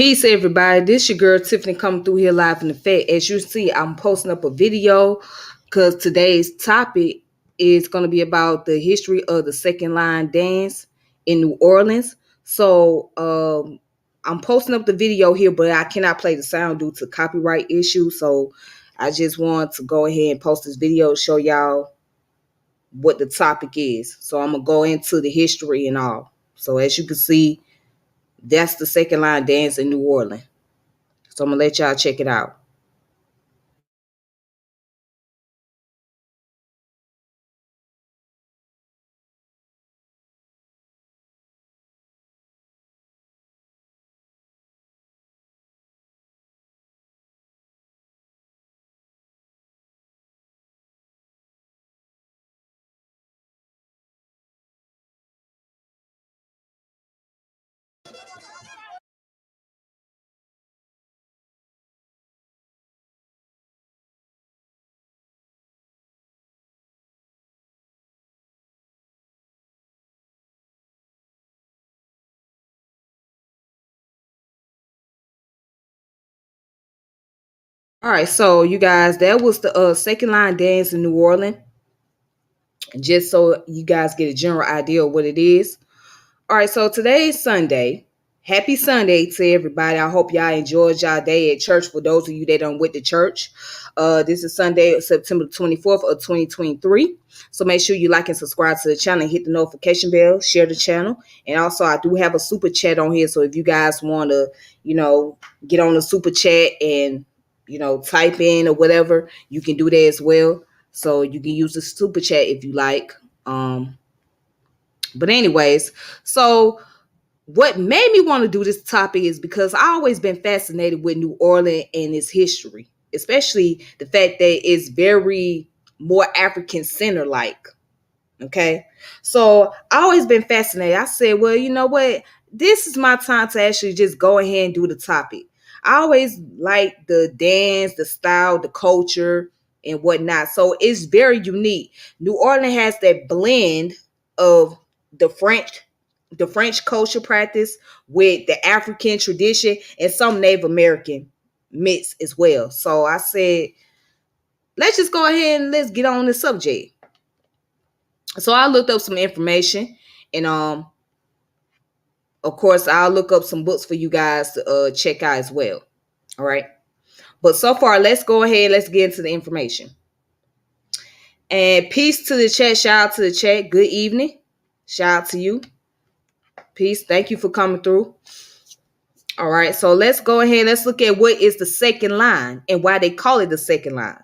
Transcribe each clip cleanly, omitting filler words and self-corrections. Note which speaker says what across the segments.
Speaker 1: Peace, everybody. This your girl Tiffany coming through here live in effect. As you see, I'm posting up a video because today's topic is going to be about the history of the second line dance in New Orleans. I'm posting up the video here, but I cannot play the sound due to copyright issues. So I just want to go ahead and post this video to show y'all what the topic is. So I'm going to go into the history and all. So as you can see, that's the second line dance in New Orleans. So I'm going to let y'all check it out. All right, so you guys, that was the second line dance in New Orleans. Just so you guys get a general idea of what it is. All right, so today's Sunday. Happy Sunday to everybody. I hope y'all enjoyed y'all day at church. For those of you that don't went to church, this is Sunday, September 24th of 2023. So make sure you like and subscribe to the channel and hit the notification bell. Share the channel, and also I do have a super chat on here. So if you guys want to, get on the super chat and type in or whatever, you can do that as well. So you can use the super chat if you like. But anyways, so what made me want to do this topic is because I always been fascinated with New Orleans and its history, especially the fact that it's very more African center like. Okay. So I always been fascinated. I said, well, you know what? This is my time to actually just go ahead and do the topic. I always like the dance, the style, the culture, and whatnot. So it's very unique. New Orleans has that blend of the French culture practice with the African tradition and some Native American mix as well. So I said, let's just go ahead and let's get on the subject. So I looked up some information, and of course I'll look up some books for you guys to check out as well. All right. But so far, let's go ahead, let's get into the information. And peace to the chat. Shout out to the chat. Good evening. Shout out to you. Peace. Thank you for coming through. All right. So let's go ahead. Let's look at what is the second line and why they call it the second line.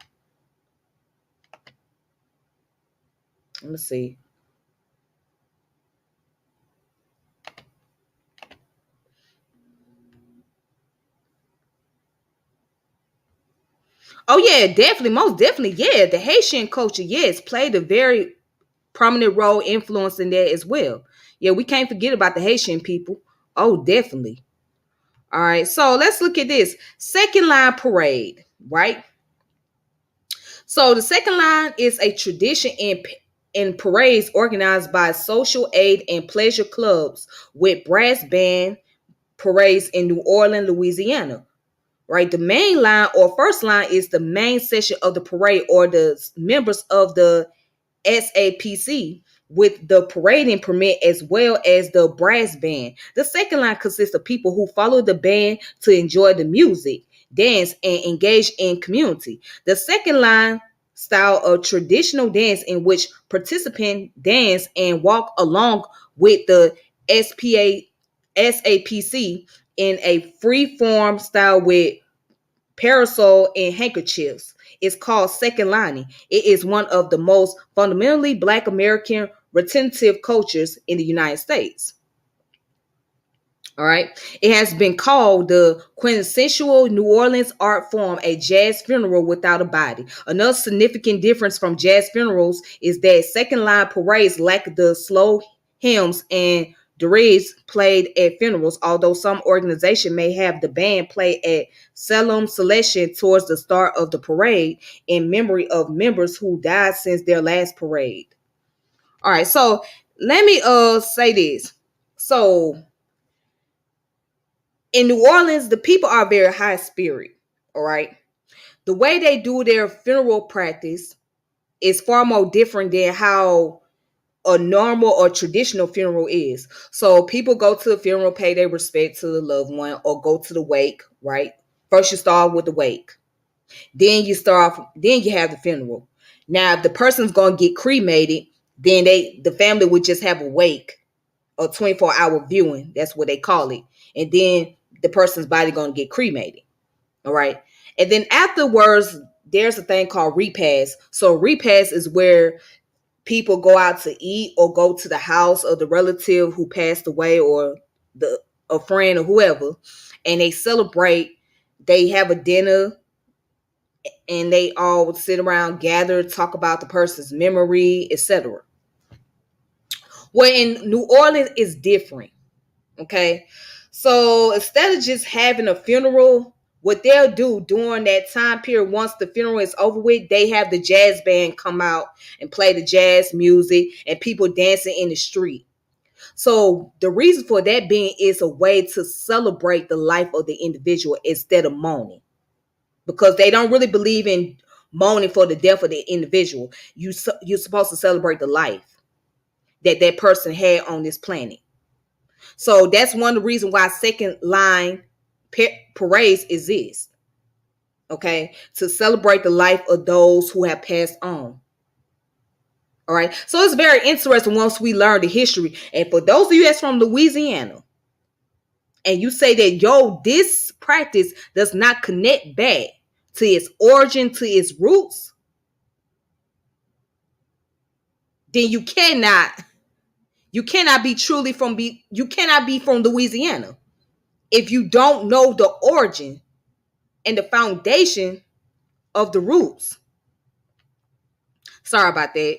Speaker 1: Let me see. Oh yeah, definitely, most definitely, yeah. The Haitian culture, yes, played a very prominent role, influence in that as well. Yeah, we can't forget about the Haitian people. Oh, definitely. All right, so let's look at this second line parade, right? So the second line is a tradition in parades organized by social aid and pleasure clubs with brass band parades in New Orleans, Louisiana. Right, the main line or first line is the main section of the parade or the members of the SAPC with the parading permit as well as the brass band. The second line consists of people who follow the band to enjoy the music, dance, and engage in community. The second line style of traditional dance in which participants dance and walk along with the SAPC in a free form style with parasol and handkerchiefs. It's called second lining. It is one of the most fundamentally Black American retentive cultures in the United States. All right. It has been called the quintessential New Orleans art form, a jazz funeral without a body. Another significant difference from jazz funerals is that second line parades lack the slow hymns and dirges played at funerals, although some organization may have the band play at solemn selection towards the start of the parade in memory of members who died since their last parade. All right, so let me say this. So In New Orleans, the people are very high spirit. All right. The way they do their funeral practice is far more different than how a normal or traditional funeral is. So people go to the funeral, pay their respect to the loved one, or go to the wake, right? First you start with the wake. Then you have the funeral. Now, if the person's gonna get cremated, then the family would just have a wake, a 24-hour viewing. That's what they call it. And then the person's body gonna get cremated. All right. And then afterwards, there's a thing called repast. So repast is where people go out to eat or go to the house of the relative who passed away, or a friend or whoever, and they celebrate. They have a dinner and they all sit around, gather, talk about the person's memory, etc. Well, in New Orleans is different. Okay. So instead of just having a funeral, what they'll do during that time period, once the funeral is over with, they have the jazz band come out and play the jazz music and people dancing in the street. So the reason for that being is a way to celebrate the life of the individual instead of mourning, because they don't really believe in mourning for the death of the individual. You're supposed to celebrate the life that that person had on this planet. So that's one of the reasons why second line parades exist. Okay, to celebrate the life of those who have passed on. All right, so it's very interesting once we learn the history. And for those of you that's from Louisiana, and you say that this practice does not connect back to its origin, to its roots, then you cannot you cannot be from Louisiana if you don't know the origin and the foundation of the roots. Sorry about that.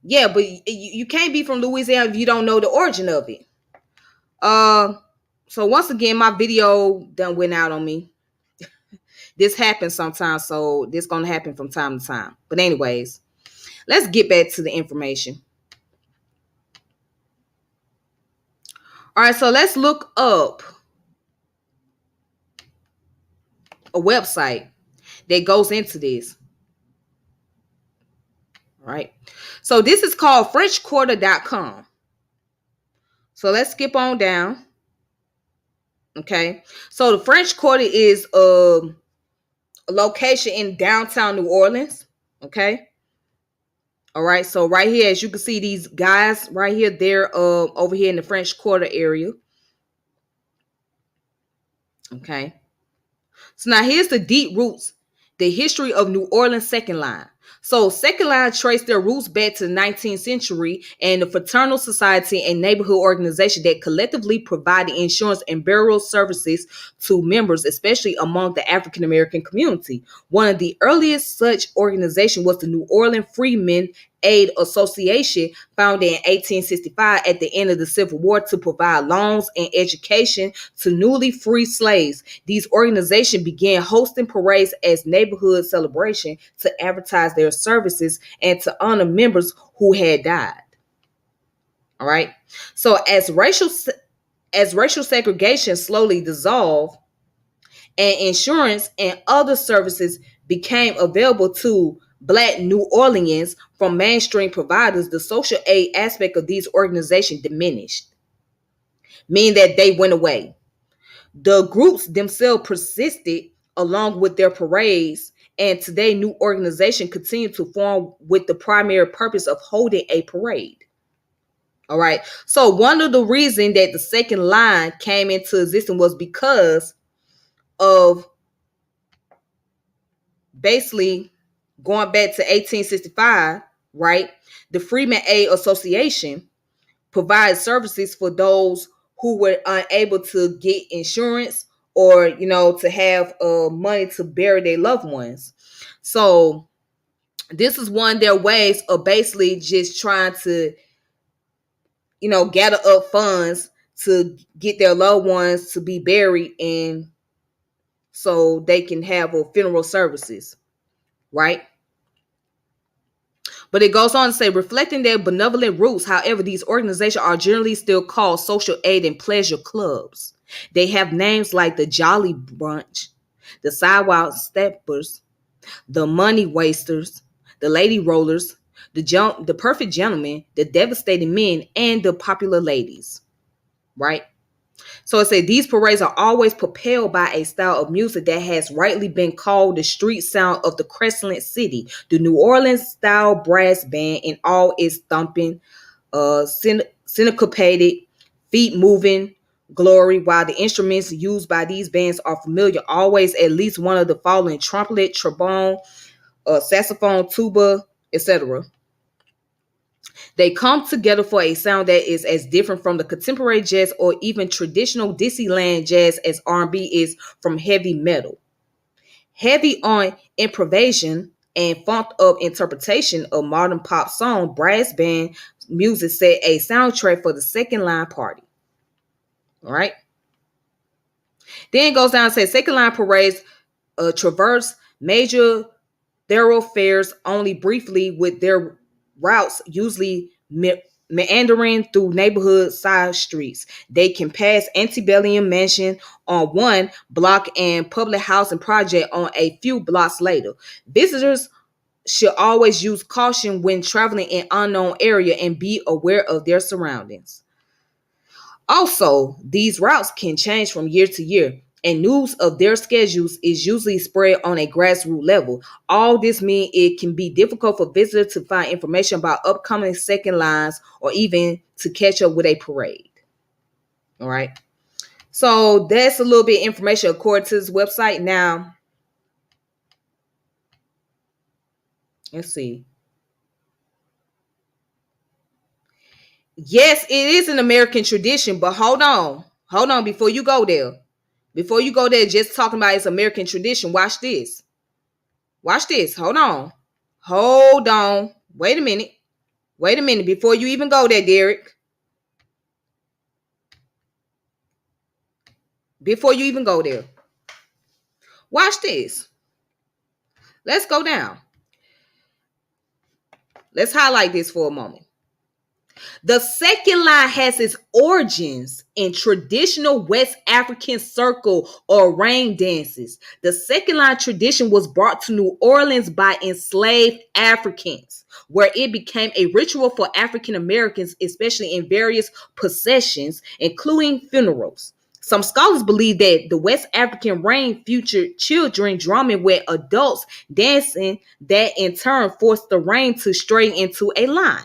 Speaker 1: Yeah, but you can't be from Louisiana if you don't know the origin of it. So once again, my video done went out on me. This happens sometimes, so this gonna happen from time to time. But anyways, let's get back to the information. All right, so let's look up a website that goes into this. All right. So this is called FrenchQuarter.com. So let's skip on down. Okay. So the French Quarter is a location in downtown New Orleans. Okay. All right. So right here, as you can see, these guys right here, they're over here in the French Quarter area. Okay. So now here's the deep roots, the history of New Orleans Second Line. So Second Line traced their roots back to the 19th century and the fraternal society and neighborhood organization that collectively provided insurance and burial services to members, especially among the African American community. One of the earliest such organizations was the New Orleans Freedmen Aid Association, founded in 1865 at the end of the Civil War to provide loans and education to newly freed slaves. These organizations began hosting parades as neighborhood celebration to advertise their services and to honor members who had died. All right. So as racial segregation slowly dissolved and insurance and other services became available to Black New Orleans from mainstream providers, the social aid aspect of these organizations diminished, meaning that they went away. The groups themselves persisted along with their parades, and today new organizations continue to form with the primary purpose of holding a parade. All right. So one of the reasons that the second line came into existence was because of basically going back to 1865, right? The Freedmen Aid Association provides services for those who were unable to get insurance or, to have money to bury their loved ones. So this is one of their ways of basically just trying to, gather up funds to get their loved ones to be buried, and so they can have a funeral services, right? But it goes on to say, reflecting their benevolent roots, however, these organizations are generally still called social aid and pleasure clubs. They have names like the Jolly Brunch, the Sidewalk Steppers, the Money Wasters, the Lady Rollers, the Perfect Gentlemen, the Devastating Men, and the Popular Ladies. Right? So it said these parades are always propelled by a style of music that has rightly been called the street sound of the Crescent City. The New Orleans style brass band in all its thumping, syncopated, feet moving glory, while the instruments used by these bands are familiar, always at least one of the following: trumpet, trombone, saxophone, tuba, etc. They come together for a sound that is as different from the contemporary jazz or even traditional Dixieland jazz as R&B is from heavy metal. Heavy on improvisation and funked up interpretation of modern pop song, brass band music set a soundtrack for the Second Line Party. All right. Then it goes down and says Second Line parades traverse major thoroughfares only briefly, with their routes usually meandering through neighborhood side streets. They can pass Antebellum Mansion on one block and public housing project on a few blocks later. Visitors should always use caution when traveling in unknown area and be aware of their surroundings. Also, these routes can change from year to year, and news of their schedules is usually spread on a grassroots level. All this means it can be difficult for visitors to find information about upcoming second lines or even to catch up with a parade. All right. So that's a little bit of information according to this website. Now, let's see. Yes, it is an American tradition, but hold on. Hold on before you go there. Before you go there, just talking about it's American tradition. Watch this. Watch this. Hold on. Hold on. Wait a minute. Wait a minute. Before you even go there, Derek. Before you even go there. Watch this. Let's go down. Let's highlight this for a moment. The second line has its origins in traditional West African circle or rain dances. The second line tradition was brought to New Orleans by enslaved Africans, where it became a ritual for African Americans, especially in various processions, including funerals. Some scholars believe that the West African rain featured children drumming with adults dancing, that in turn forced the rain to stray into a line.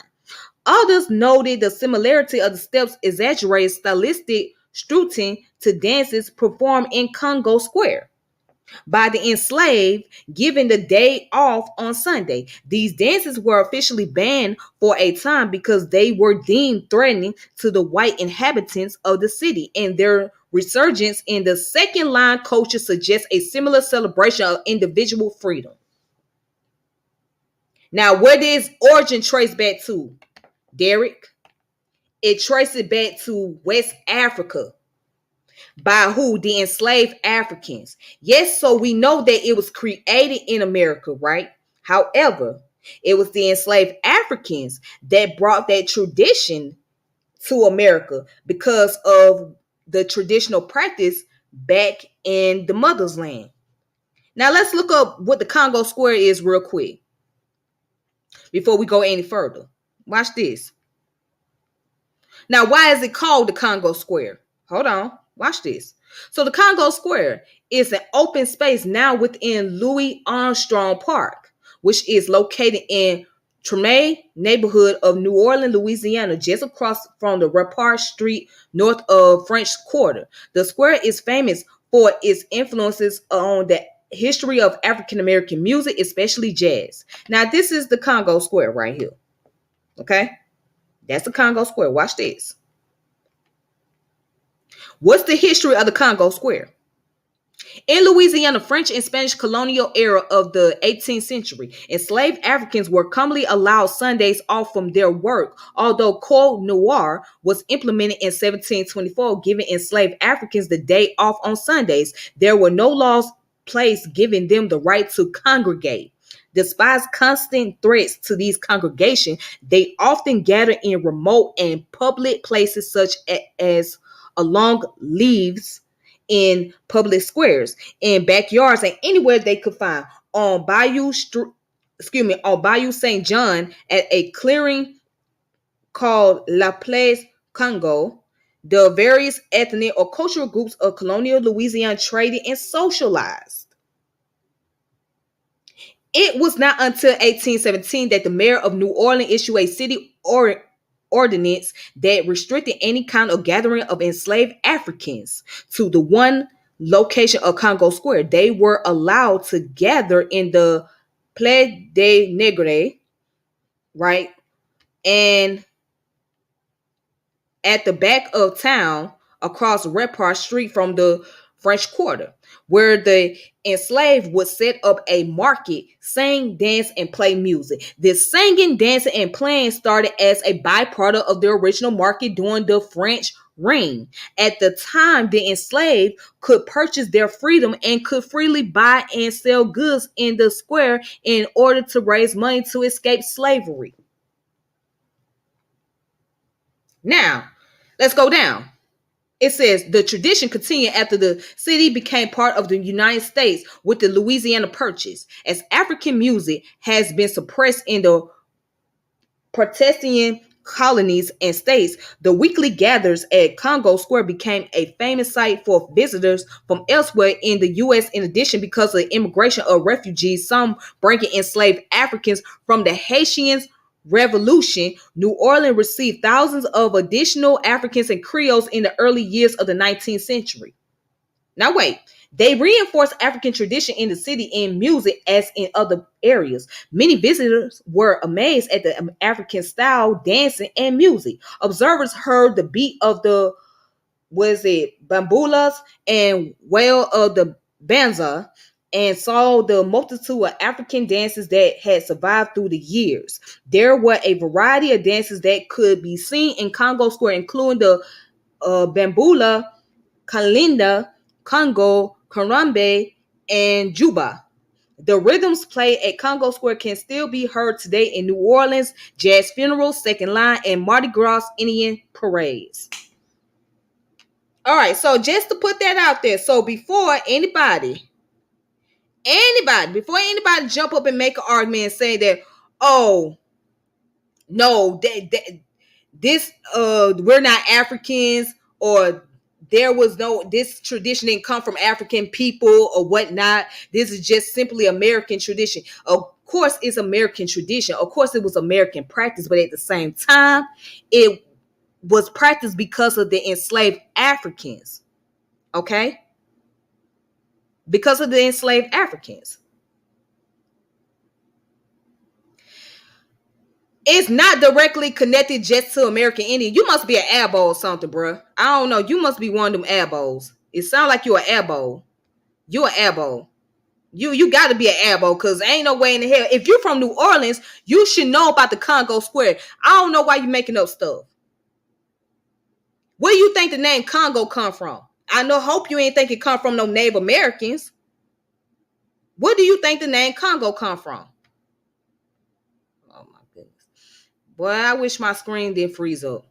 Speaker 1: Others noted the similarity of the steps exaggerated stylistic strutting to dances performed in Congo Square by the enslaved, given the day off on Sunday. These dances were officially banned for a time because they were deemed threatening to the white inhabitants of the city, and their resurgence in the second line culture suggests a similar celebration of individual freedom. Now, where does origin trace back to, Derek? It traces back to West Africa. By who? The enslaved Africans. Yes, so we know that it was created in America, right? However, it was the enslaved Africans that brought that tradition to America because of the traditional practice back in the mother's land. Now let's look up what the Congo Square is real quick before we go any further. Watch this. Now, why is it called the Congo Square? Hold on. Watch this. So the Congo Square is an open space now within Louis Armstrong Park, which is located in Treme neighborhood of New Orleans, Louisiana, just across from the Repart Street north of French Quarter. The square is famous for its influences on the history of African American music, especially jazz. Now, this is the Congo Square right here. Okay? That's the Congo Square. Watch this. What's the history of the Congo Square? In Louisiana, French and Spanish colonial era of the 18th century, enslaved Africans were commonly allowed Sundays off from their work, although Code Noir was implemented in 1724, giving enslaved Africans the day off on Sundays. There were no laws placed giving them the right to congregate. Despite constant threats to these congregations, they often gather in remote and public places such as along leaves, in public squares, in backyards, and anywhere they could find. On on Bayou St. John, at a clearing called La Place Congo, the various ethnic or cultural groups of colonial Louisiana traded and socialized. It was not until 1817 that the mayor of New Orleans issued a city ordinance that restricted any kind of gathering of enslaved Africans to the one location of Congo Square. They were allowed to gather in the Place des Negres, right? And at the back of town, across Repart Street from the French Quarter, where the enslaved would set up a market, sing, dance, and play music. This singing, dancing, and playing started as a byproduct of the original market during the French Reign. At the time, the enslaved could purchase their freedom and could freely buy and sell goods in the square in order to raise money to escape slavery. Now, let's go down. It says the tradition continued after the city became part of the United States with the Louisiana Purchase. As African music has been suppressed in the Protestant colonies and states, the weekly gatherings at Congo Square became a famous site for visitors from elsewhere in the U.S. In addition, because of the immigration of refugees, some bringing enslaved Africans from the Haitians Revolution, New Orleans received thousands of additional Africans and Creoles in the early years of the 19th century. Now, wait, they reinforced African tradition in the city in music as in other areas. Many visitors were amazed at the African style dancing and music. Observers heard the beat of the bambulas and wail of the banza, and saw the multitude of African dances that had survived through the years. There were a variety of dances that could be seen in Congo Square, including the bambula, kalinda, Congo, Karambe, and Juba. The rhythms played at Congo Square can still be heard today in New Orleans, jazz funerals, second line, and Mardi Gras Indian parades. All right, so just to put that out there, so before anybody jump up and make an argument and say that, oh no, this we're not Africans, or there was no, this tradition didn't come from African people or whatnot, this is just simply American tradition. Of course it's American tradition, of course it was American practice, but at the same time it was practiced because of the enslaved Africans. Okay, because of the enslaved Africans. It's not directly connected just to American Indian. You must be an Abo or something, bro. I don't know. You must be one of them Abos. It sounds like you're an Abo. You're an Abo. You got to be an Abo, because ain't no way in the hell. If you're from New Orleans, you should know about the Congo Square. I don't know why you making up stuff. Where do you think the name Congo come from? Hope you ain't think it come from no Native Americans. Where do you think the name Congo come from? Oh my goodness. Boy, I wish my screen didn't freeze up.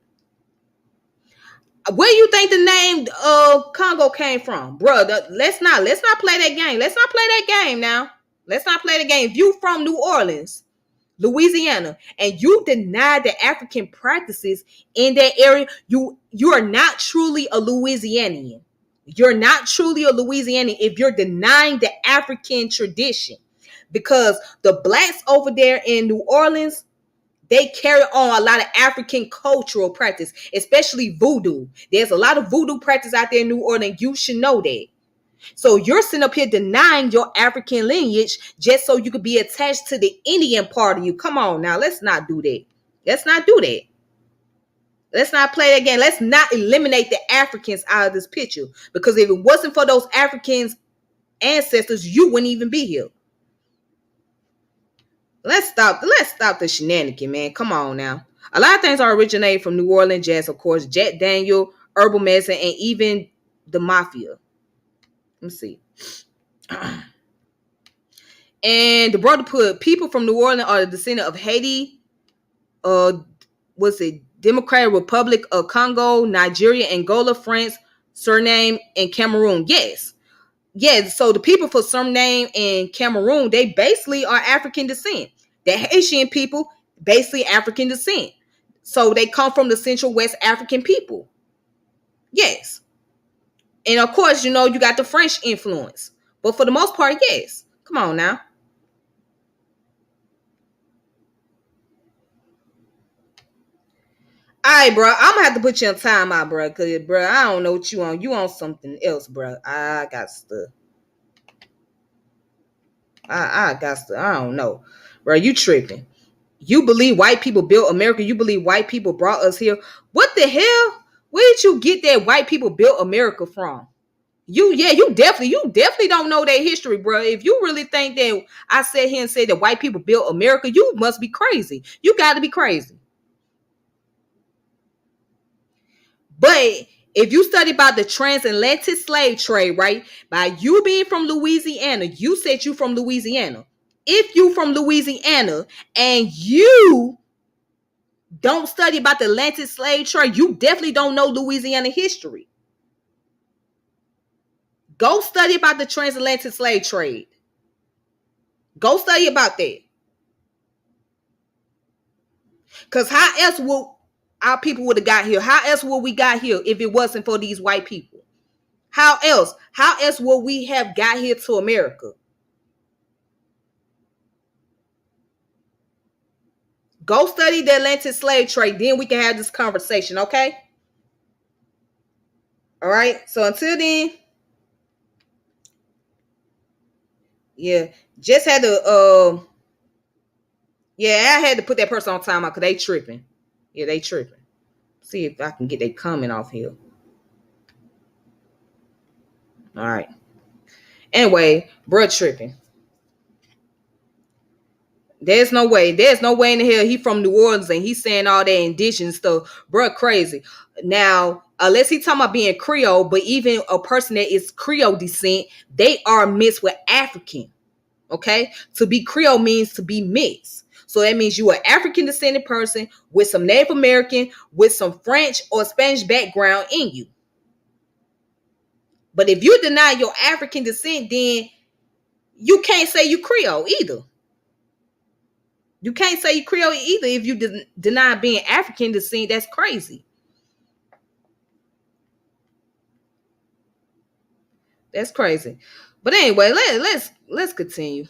Speaker 1: Where do you think the name Congo came from, brother? Let's not play that game. Let's not play that game now. Let's not play the game. If you from New Orleans, Louisiana, and you deny the African practices in that area, you are not truly a Louisianian. You're not truly a Louisianian if you're denying the African tradition, because the blacks over there in New Orleans, they carry on a lot of African cultural practice, especially voodoo. There's a lot of voodoo practice out there in New Orleans. You should know that. So you're sitting up here denying your African lineage just so you could be attached to the Indian part of you. Come on now, let's not do that. Let's not do that. Let's not play that game. Let's not eliminate the Africans out of this picture, because if it wasn't for those Africans ancestors, you wouldn't even be here. Let's stop the shenanigan, man. Come on now. A lot of things are originated from New Orleans jazz, of course. Jack Daniel, herbal medicine, and even the mafia. Let's see. And the brother put people from New Orleans are the descendant of Haiti, what's it, Democratic Republic of Congo, Nigeria, Angola, France, Suriname, and Cameroon. Yes. Yes. So the people for Suriname and Cameroon, they basically are African descent. The Haitian people, basically African descent. So they come from the Central West African people. Yes. And of course, you got the French influence. But for the most part, yes. Come on now. All right, bro. I'm gonna have to put you on timeout, bro. Cause, bro, I don't know what you on. You on something else, bro. I got stuff. I got stuff. I don't know, bro. You tripping? You believe white people built America? You believe white people brought us here? What the hell? Where did you get that white people built America from? You definitely don't know their history, bro. If you really think that I sat here and said that white people built America, you must be crazy. You got to be crazy. But if you study about the transatlantic slave trade, right? By you being from Louisiana, you said you from Louisiana. If you from Louisiana and you don't study about the Atlantic slave trade, you definitely don't know Louisiana history. Go study about the transatlantic slave trade. Go study about that. Because how else would our people would have got here? How else would we got here if it wasn't for these white people? How else? How else would we have got here to America? Go study the Atlantic slave trade. Then we can have this conversation, okay? All right. So until then, yeah, just had to yeah, I had to put that person on timeout because they tripping. Yeah, they tripping. See if I can get that comment off here. All right. Anyway, bro tripping. There's no way. There's no way in the hell he from New Orleans and he's saying all that indigenous stuff. Bro, crazy. Now, unless he talking about being Creole, but even a person that is Creole descent, they are mixed with African. Okay? To be Creole means to be mixed. So that means you are African descended person with some Native American, with some French or Spanish background in you. But if you deny your African descent, then you can't say you Creole either. You can't say you Creole either if you deny being African descent. That's crazy. That's crazy. But anyway, let's continue.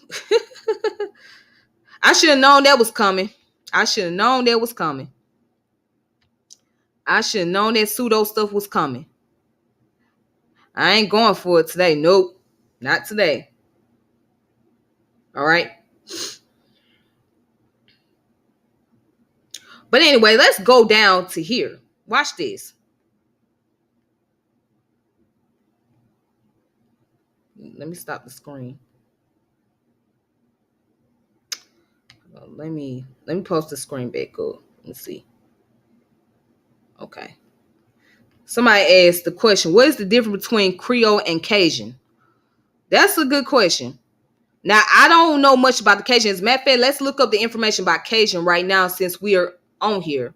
Speaker 1: I should have known that was coming. I should have known that was coming. I should have known that pseudo stuff was coming. I ain't going for it today. Nope. Not today. All right. But anyway, let's go down to here. Watch this. Let me stop the screen. Let me post the screen back up. Let's see. Okay. Somebody asked the question, what is the difference between Creole and Cajun? That's a good question. Now, I don't know much about the Cajun. As a matter of fact, let's look up the information about Cajun right now since we are on here.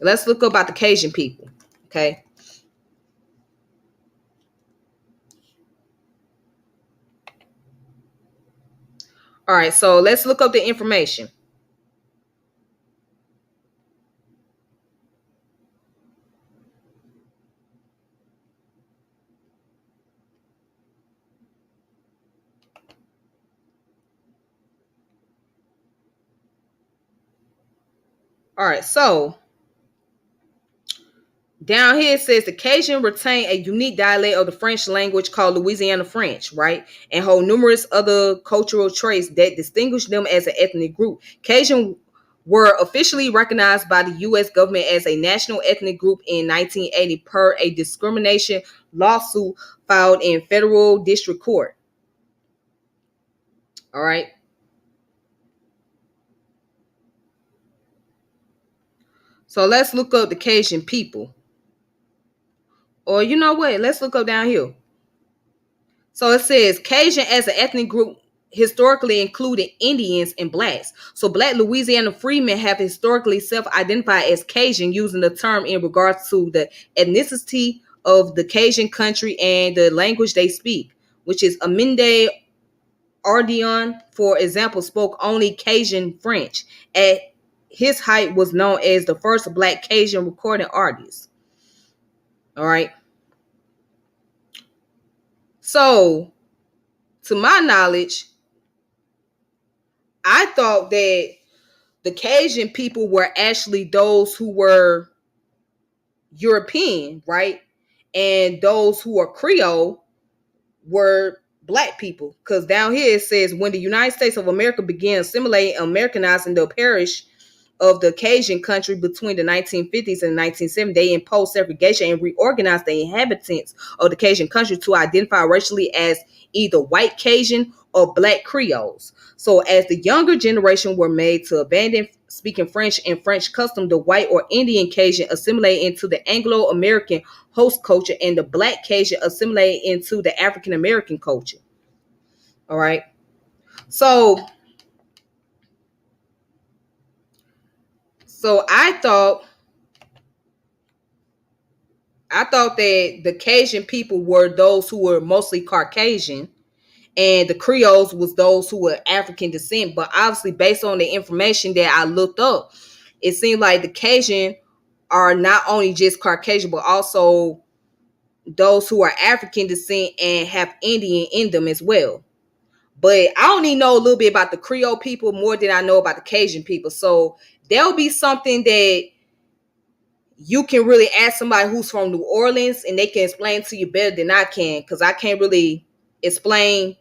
Speaker 1: Let's look up about the Cajun people. Okay. All right, so let's look up the information. All right, so down here it says the Cajun retain a unique dialect of the French language called Louisiana French, right? And hold numerous other cultural traits that distinguish them as an ethnic group. Cajun were officially recognized by the U.S. government as a national ethnic group in 1980 per a discrimination lawsuit filed in federal district court. All right. So let's look up the Cajun people. Or you know what? Let's look up down here. So it says Cajun as an ethnic group historically included Indians and blacks. So black Louisiana freemen have historically self-identified as Cajun, using the term in regards to the ethnicity of the Cajun country and the language they speak, which is Aminde Ardion, for example, spoke only Cajun French. At his height was known as the first black Cajun recording artist. All right. So, to my knowledge, I thought that the Cajun people were actually those who were European, right? And those who are Creole were black people. Because down here it says, when the United States of America began assimilating, Americanizing the parish of the Cajun country between the 1950s and 1970s, they imposed segregation and reorganized the inhabitants of the Cajun country to identify racially as either white Cajun or black Creoles. So as the younger generation were made to abandon speaking French and French custom, the white or Indian Cajun assimilated into the Anglo-American host culture, and the black Cajun assimilated into the African-American culture. All right. So I thought that the Cajun people were those who were mostly Caucasian, and the Creoles was those who were African descent. But obviously, based on the information that I looked up, it seemed like the Cajun are not only just Caucasian, but also those who are African descent and have Indian in them as well. But I only know a little bit about the Creole people more than I know about the Cajun people. So there'll be something that you can really ask somebody who's from New Orleans, and they can explain to you better than I can, because I can't really explain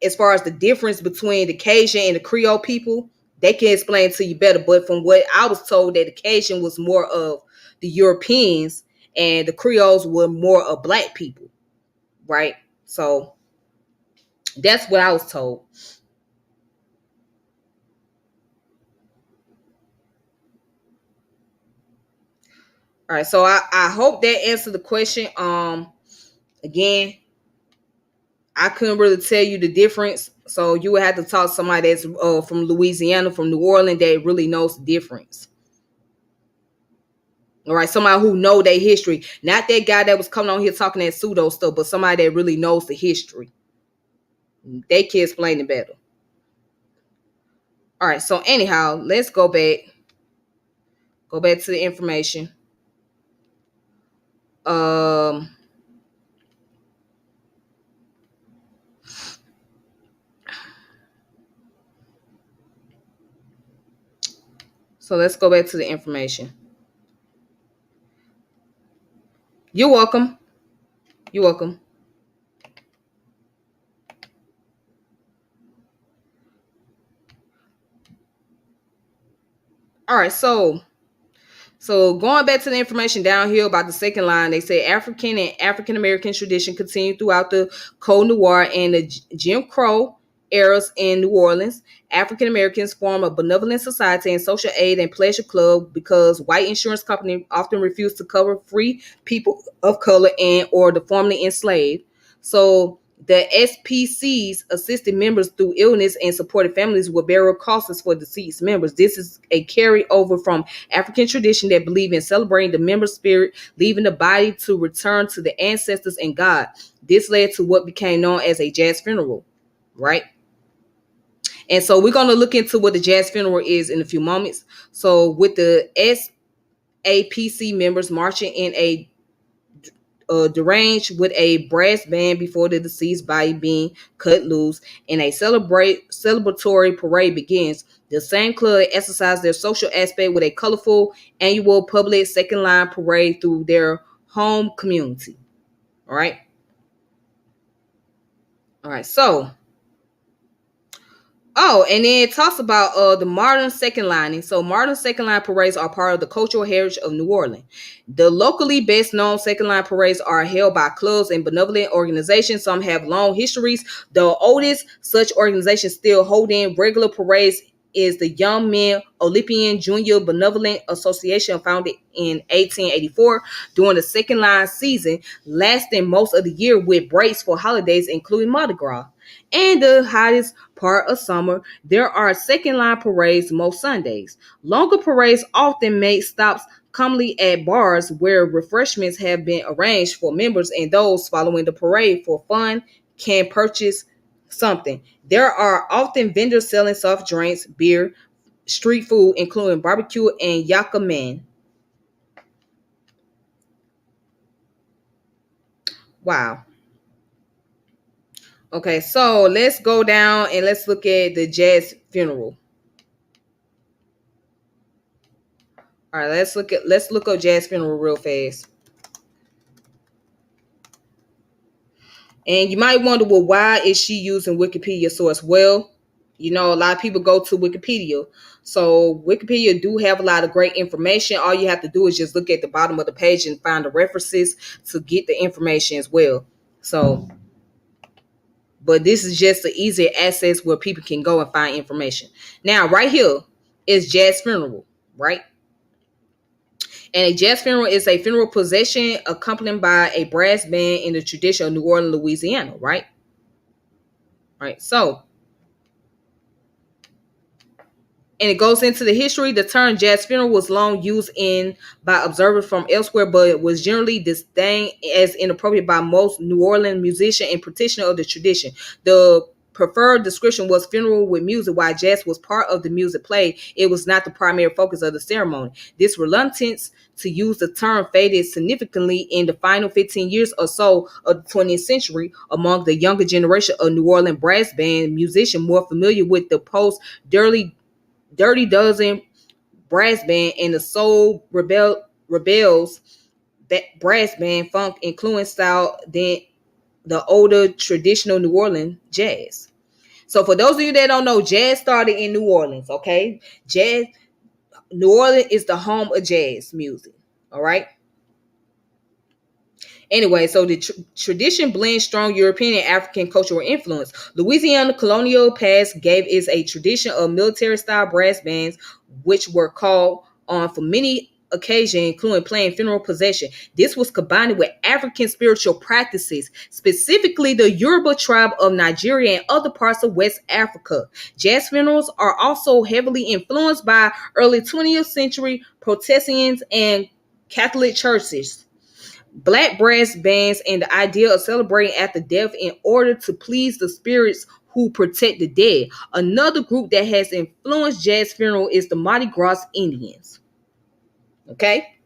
Speaker 1: as far as the difference between the Cajun and the Creole people. They can explain to you better. But from what I was told, that the Cajun was more of the Europeans and the Creoles were more of black people, right? So that's what I was told. All right, so I hope that answered the question. Again, I couldn't really tell you the difference, so you would have to talk to somebody that's from Louisiana, from New Orleans, that really knows the difference. All right, somebody who know their history, not that guy that was coming on here talking that pseudo stuff, but somebody that really knows the history. They can explain it better. All right, so anyhow, let's go back. Go back to the information. Um, so let's go back to the information. You're welcome. You're welcome. All right, so going back to the information down here about the second line, they say African and African American tradition continued throughout the Cold Noir and the Jim Crow eras in New Orleans. African Americans form a benevolent society and social aid and pleasure club because white insurance companies often refuse to cover free people of color and or the formerly enslaved. So the SPCs assisted members through illness and supported families with burial costs for deceased members. This is a carryover from African tradition that believe in celebrating the member's spirit, leaving the body to return to the ancestors and God. This led to what became known as a jazz funeral, right? And so we're going to look into what the jazz funeral is in a few moments. So with the SAPC members marching in a deranged with a brass band before the deceased body being cut loose, and a celebratory parade begins. The same club exercise their social aspect with a colorful annual public second line parade through their home community. All right. All right. So and then it talks about the modern second lining. So modern second line parades are part of the cultural heritage of New Orleans. The locally best known second line parades are held by clubs and benevolent organizations. Some have long histories. The oldest such organizations still hold in regular parades is the Young Men Olympian Junior Benevolent Association, founded in 1884 during the second line season, lasting most of the year with breaks for holidays, including Mardi Gras. And the hottest part of summer, there are second line parades most Sundays. Longer parades often make stops commonly at bars where refreshments have been arranged for members, and those following the parade for fun can purchase something. There are often vendors selling soft drinks, beer, street food, including barbecue and yucca man. Wow. Okay, so let's go down and let's look at the jazz funeral. All right, let's look up jazz funeral real fast. And you might wonder, well, why is she using Wikipedia source? Well, a lot of people go to Wikipedia. So Wikipedia do have a lot of great information. All you have to do is just look at the bottom of the page and find the references to get the information as well. So, but this is just the easier access where people can go and find information. Now, right here is jazz funeral, right? And a jazz funeral is a funeral procession accompanied by a brass band in the tradition of New Orleans, Louisiana, right? Right. So, and it goes into the history. The term jazz funeral was long used in by observers from elsewhere, but it was generally disdained as inappropriate by most New Orleans musicians and practitioners of the tradition. The preferred description was funeral with music, while jazz was part of the music played. It was not the primary focus of the ceremony. This reluctance to use the term faded significantly in the final 15 years or so of the 20th century among the younger generation of New Orleans brass band musicians more familiar with the Dirty Dozen brass band and the Rebels brass band funk including style than the older traditional New Orleans jazz. So for those of you that don't know, jazz started in New Orleans, okay? New Orleans is the home of jazz music, all right? Anyway, so the tradition blends strong European and African cultural influence. Louisiana colonial past gave it a tradition of military-style brass bands, which were called on for many occasions, including playing funeral procession. This was combined with African spiritual practices, specifically the Yoruba tribe of Nigeria and other parts of West Africa. Jazz funerals are also heavily influenced by early 20th century Protestants and Catholic churches. Black brass bands and the idea of celebrating after death in order to please the spirits who protect the dead. Another group that has influenced jazz funeral is the Mardi Gras Indians. Okay?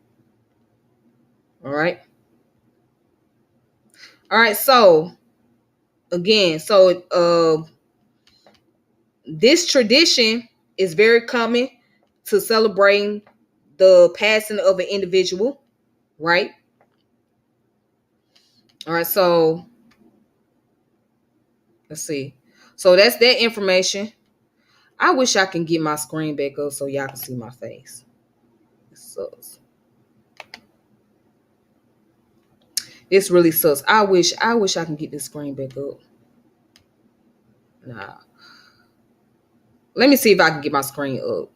Speaker 1: All right. All right, so again, this tradition is very common to celebrating the passing of an individual, right? All right, so let's see. So that's that information. I wish I can get my screen back up so y'all can see my face. It sucks. This really sucks. I wish I can get this screen back up. Nah. Let me see if I can get my screen up.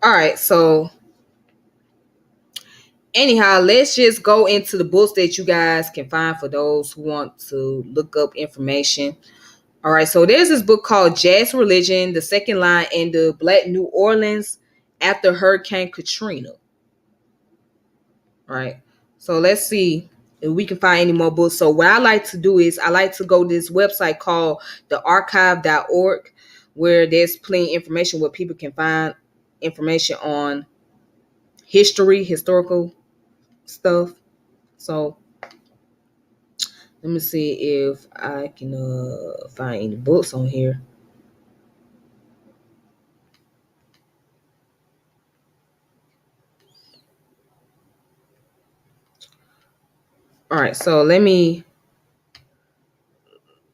Speaker 1: All right, so anyhow, let's just go into the books that you guys can find for those who want to look up information. All right, so there's this book called Jazz Religion, the Second Line in the Black New Orleans after Hurricane Katrina. All right, so let's see if we can find any more books. So what I like to do is I like to go to this website called thearchive.org, where there's plenty of information where people can find information on historical stuff. So let me see if I can find any books on here. All right, so let me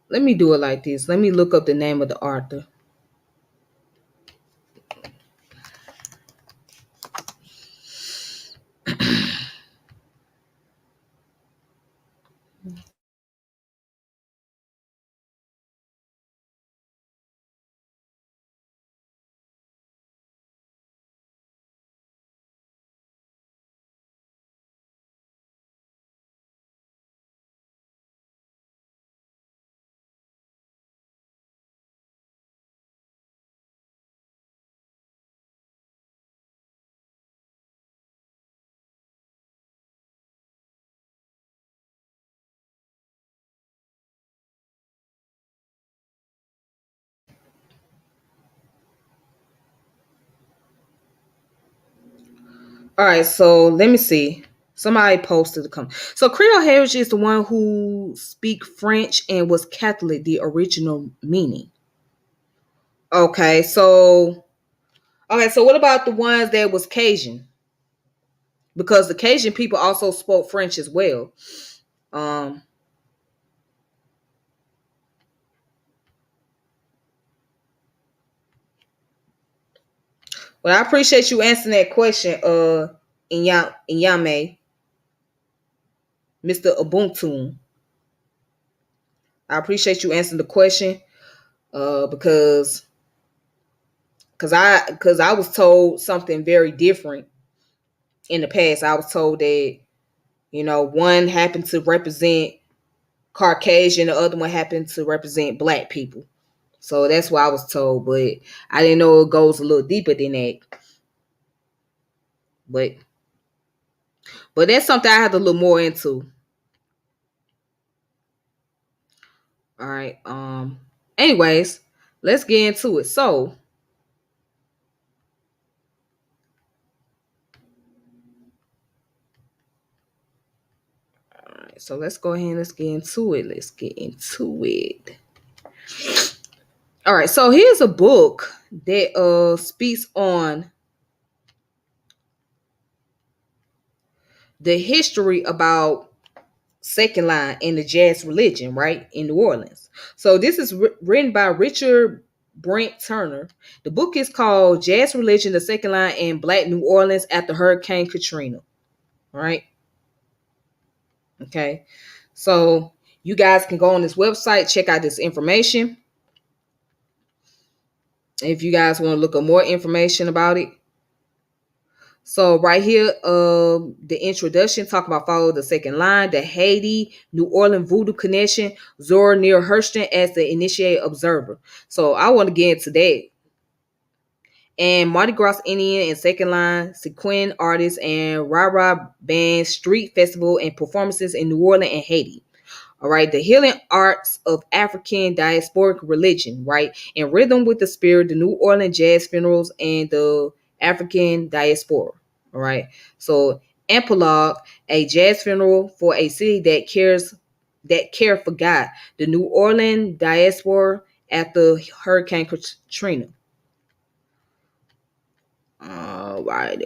Speaker 1: do it like this. Let me look up the name of the author. All right, so let me see. Somebody posted the comment. So Creole heritage is the one who speak French and was Catholic, the original meaning. Okay, so what about the ones that was Cajun? Because the Cajun people also spoke French as well. Um, well, I appreciate you answering that question, Inyame, Mr. Ubuntu. I appreciate you answering the question, because I was told something very different in the past. I was told that one happened to represent Caucasian, the other one happened to represent Black people. So that's what I was told, but I didn't know it goes a little deeper than that. But that's something I have to look more into. All right. Anyways, let's get into it. So let's go ahead and let's get into it. Let's get into it. All right. So here's a book that speaks on the history about second line in the jazz religion, right, in New Orleans. So this is written by Richard Brent Turner. The book is called Jazz Religion, the Second Line in Black New Orleans after Hurricane Katrina. All right. Okay. So you guys can go on this website, check out this information. If you guys want to look up more information about it. So right here, the introduction talk about follow the second line, the Haiti, New Orleans voodoo connection, Zora Neale Hurston as the initiated observer. So I want to get into that. And Mardi Gras Indian and second line, sequin artists and rah-rah bands, street festival and performances in New Orleans and Haiti. All right, the healing arts of African diasporic religion, right? In rhythm with the spirit, the New Orleans jazz funerals and the African diaspora. All right. So epilogue, a jazz funeral for a city that care for God, the New Orleans diaspora after Hurricane Katrina. All right.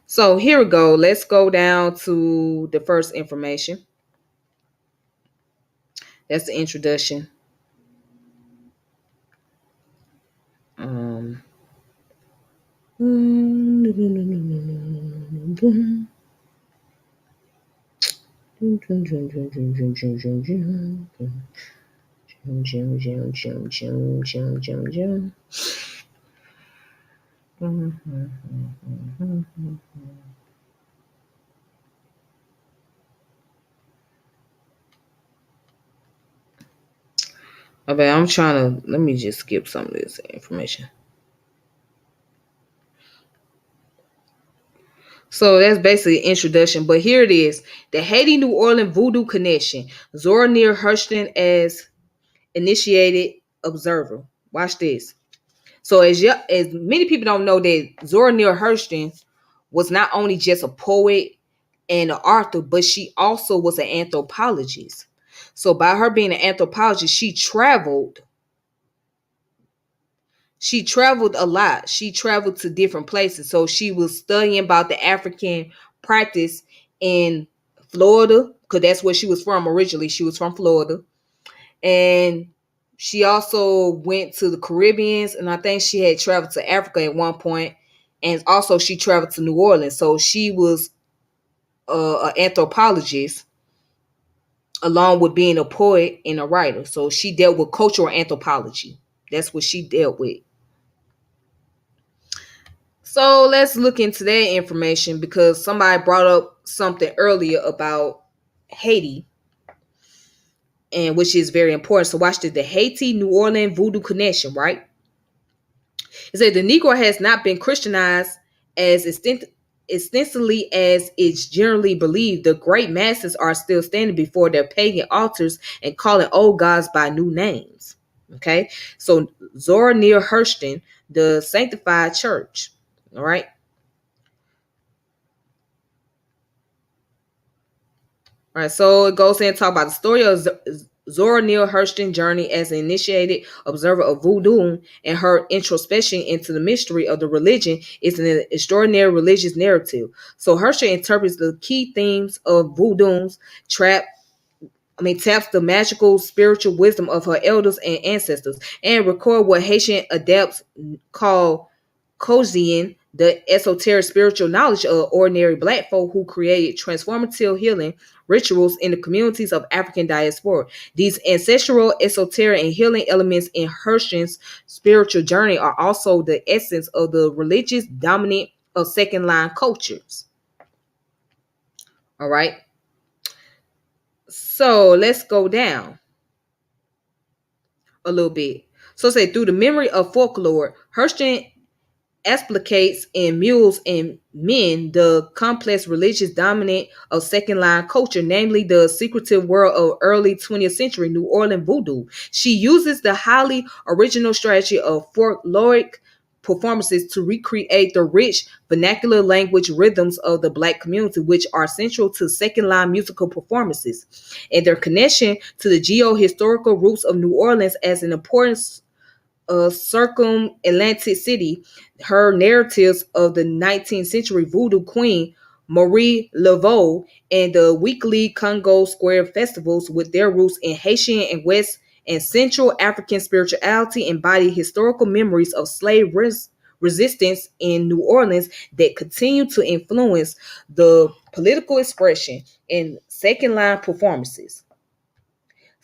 Speaker 1: So here we go. Let's go down to the first information. That's the introduction. Um, Okay, I'm trying to, let me just skip some of this information. So that's basically an introduction, but here it is. The Haiti New Orleans Voodoo Connection. Zora Neale Hurston as initiated observer. Watch this. So as many people don't know that Zora Neale Hurston was not only just a poet and an author, but she also was an anthropologist. So by her being an anthropologist, she traveled a lot. She traveled to different places. So she was studying about the African practice in Florida, because that's where she was from originally. She was from Florida. And she also went to the Caribbeans, and I think she had traveled to Africa at one point, and also she traveled to New Orleans. So she was an anthropologist along with being a poet and a writer. So she dealt with cultural anthropology. That's what she dealt with. So let's look into that information, because somebody brought up something earlier about Haiti, and which is very important. So watch this: the Haiti New Orleans voodoo connection, right? It said the Negro has not been Christianized as extensively as it's generally believed. The great masses are still standing before their pagan altars and calling old gods by new names. Okay, so Zora Neale Hurston, the Sanctified Church. All right. All right, so it goes in and talk about the story of Zora Neale Hurston's journey as an initiated observer of voodoo, and her introspection into the mystery of the religion is an extraordinary religious narrative. So Hurston interprets the key themes of voodoo's taps the magical spiritual wisdom of her elders and ancestors, and record what Haitian adepts call Kozian, the esoteric spiritual knowledge of ordinary black folk who created transformative healing rituals in the communities of African diaspora. These ancestral, esoteric, and healing elements in Hurston's spiritual journey are also the essence of the religious dominant of second line cultures. All right. So let's go down a little bit. So say through the memory of folklore, Hurston explicates in mules and men the complex religious dominant of second line culture, namely the secretive world of early 20th century New Orleans voodoo. She uses the highly original strategy of folkloric performances to recreate the rich vernacular language rhythms of the black community, which are central to second line musical performances, and their connection to the geo-historical roots of New Orleans as an important circum-Atlantic city. Her narratives of the 19th century voodoo queen Marie Laveau and the weekly Congo Square festivals, with their roots in Haitian and West and Central African spirituality, embody historical memories of slave resistance in New Orleans that continue to influence the political expression in second line performances.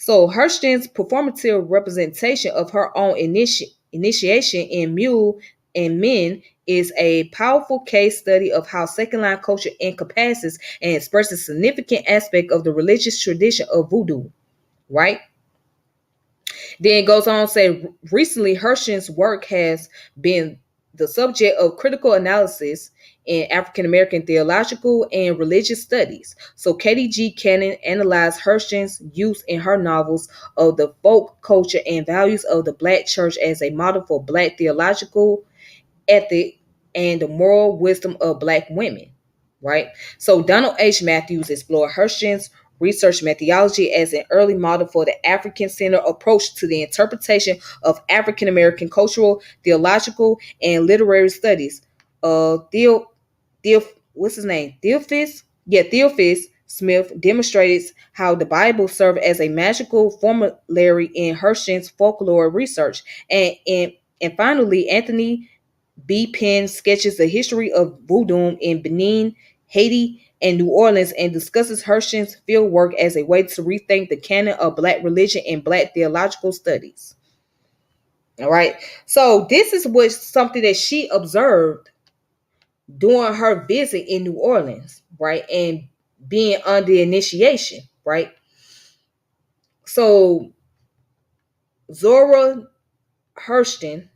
Speaker 1: So Hurston's performative representation of her own initiation in Mule and Men is a powerful case study of how second line culture encompasses and expresses significant aspect of the religious tradition of voodoo, right? Then it goes on to say recently Hurston's work has been the subject of critical analysis in African American theological and religious studies. So Katie G. Cannon analyzed Hurston's use in her novels of the folk culture and values of the Black church as a model for Black theological ethic and the moral wisdom of Black women, right? So Donald H. Matthews explored Hurston's research methodology as an early model for the African-centered approach to the interpretation of African American cultural, theological, and literary studies. What's his name? Theophis Smith demonstrates how the Bible served as a magical formulary in Hurston's folklore research, and finally Anthony B. Penn sketches the history of voodoo in Benin, Haiti, and New Orleans, and discusses Hurston's field work as a way to rethink the canon of Black religion and Black theological studies. All right. So this is what something that she observed during her visit in New Orleans, right? And being under initiation, right? So Zora Hurston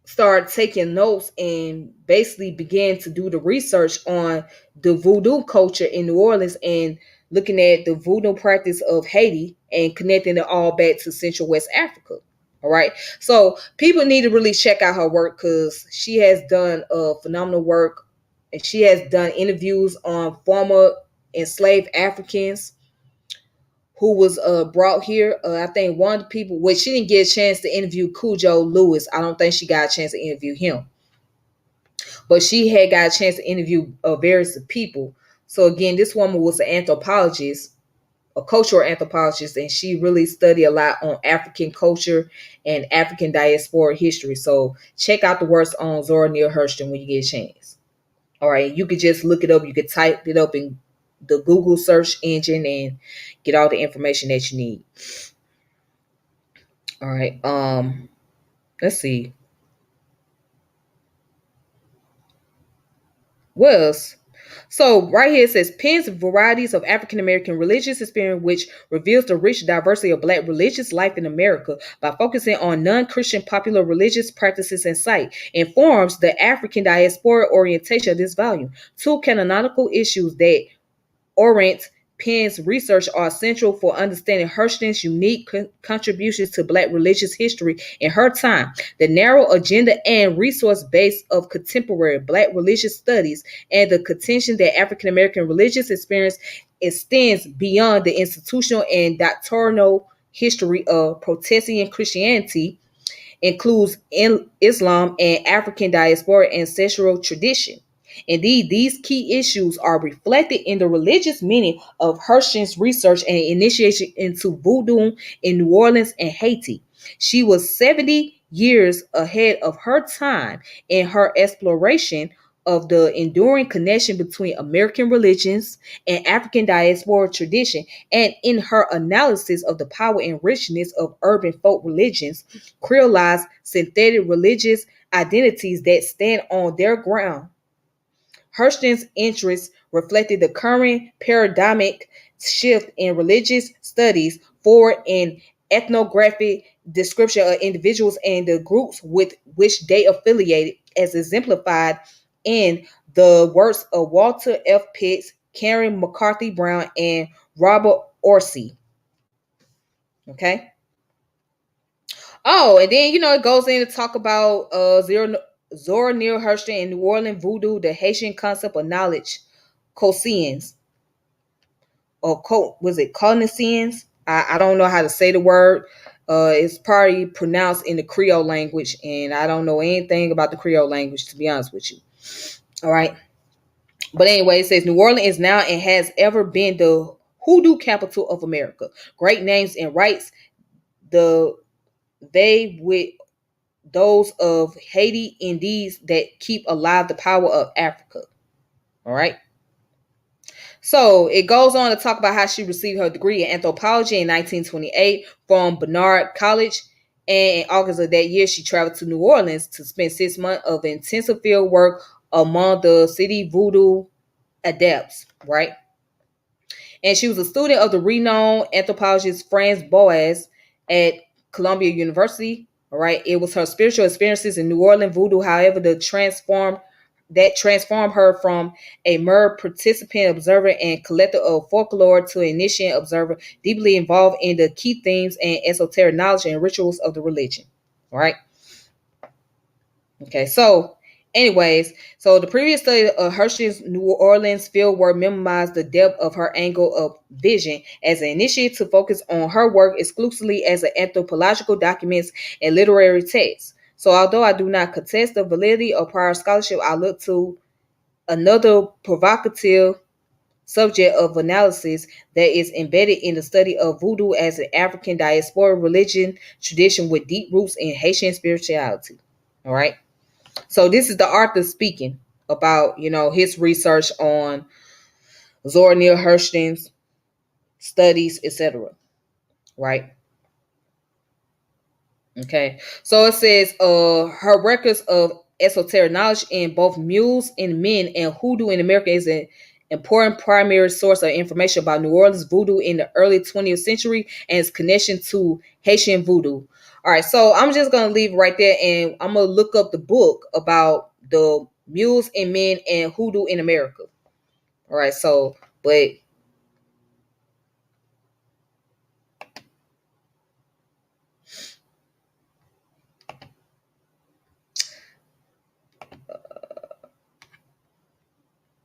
Speaker 1: started taking notes and basically began to do the research on the voodoo culture in New Orleans and looking at the voodoo practice of Haiti and connecting it all back to Central West Africa. All right. So people need to really check out her work, because she has done phenomenal work, and she has done interviews on former enslaved Africans who was brought here. I think one of the people, which she didn't get a chance to interview Cujo Lewis. I don't think she got a chance to interview him. but she had got a chance to interview various people. So again, this woman was an anthropologist, a cultural anthropologist, and she really studied a lot on African culture and African diaspora history. So check out the works on Zora Neale Hurston when you get a chance. All right, you could just look it up. You could type it up in the Google search engine and get all the information that you need. All right. Let's see. Was so right here it says Penn's Varieties of African American Religious Experience, which reveals the rich diversity of Black religious life in America by focusing on non-Christian popular religious practices and site, informs the African diaspora orientation of this volume. Two canonical issues that orient Penn's research are essential for understanding Hurston's unique contributions to Black religious history in her time. The narrow agenda and resource base of contemporary Black religious studies and the contention that African American religious experience extends beyond the institutional and doctrinal history of Protestant Christianity includes Islam and African diaspora ancestral tradition. Indeed, these key issues are reflected in the religious meaning of Hurston's research and initiation into voodoo in New Orleans and Haiti. She was 70 years ahead of her time in her exploration of the enduring connection between American religions and African diaspora tradition, and in her analysis of the power and richness of urban folk religions, creolized synthetic religious identities that stand on their ground. Hurston's interests reflected the current paradigmic shift in religious studies forward in ethnographic description of individuals and the groups with which they affiliated, as exemplified in the works of Walter F. Pitts, Karen McCarthy Brown, and Robert Orsi. Okay. Oh, and then it goes in to talk about Zora Neale Hurston and New Orleans voodoo, the Haitian concept of knowledge, Coscience, or was it Cogniscience? I don't know how to say the word. It's probably pronounced in the Creole language, and I don't know anything about the Creole language, to be honest with you. All right. But anyway, it says New Orleans is now and has ever been the hoodoo capital of America. Great names and rights, they with those of Haiti, indeed, that keep alive the power of Africa. All right. So it goes on to talk about how she received her degree in anthropology in 1928 from Barnard College. And in August of that year, she traveled to New Orleans to spend 6 months of intensive field work among the city voodoo adepts, right? And she was a student of the renowned anthropologist Franz Boas at Columbia University. All right. It was her spiritual experiences in New Orleans voodoo, however, transformed her from a mere participant, observer, and collector of folklore to an initiate observer, deeply involved in the key themes and esoteric knowledge and rituals of the religion. All right. Okay. So anyways, so the previous study of Hurston's New Orleans fieldwork minimized the depth of her angle of vision as an initiative to focus on her work exclusively as an anthropological documents and literary texts. So although I do not contest the validity of prior scholarship, I look to another provocative subject of analysis that is embedded in the study of voodoo as an African diaspora religion tradition with deep roots in Haitian spirituality. All right. So this is the author speaking about, his research on Zora Neale Hurston's studies, etc. Right? Okay. So it says her records of esoteric knowledge in both mules and men and hoodoo in America is an important primary source of information about New Orleans voodoo in the early 20th century and its connection to Haitian voodoo. All right, so I'm just going to leave right there, and I'm going to look up the book about the mules and men and hoodoo in America. All right, but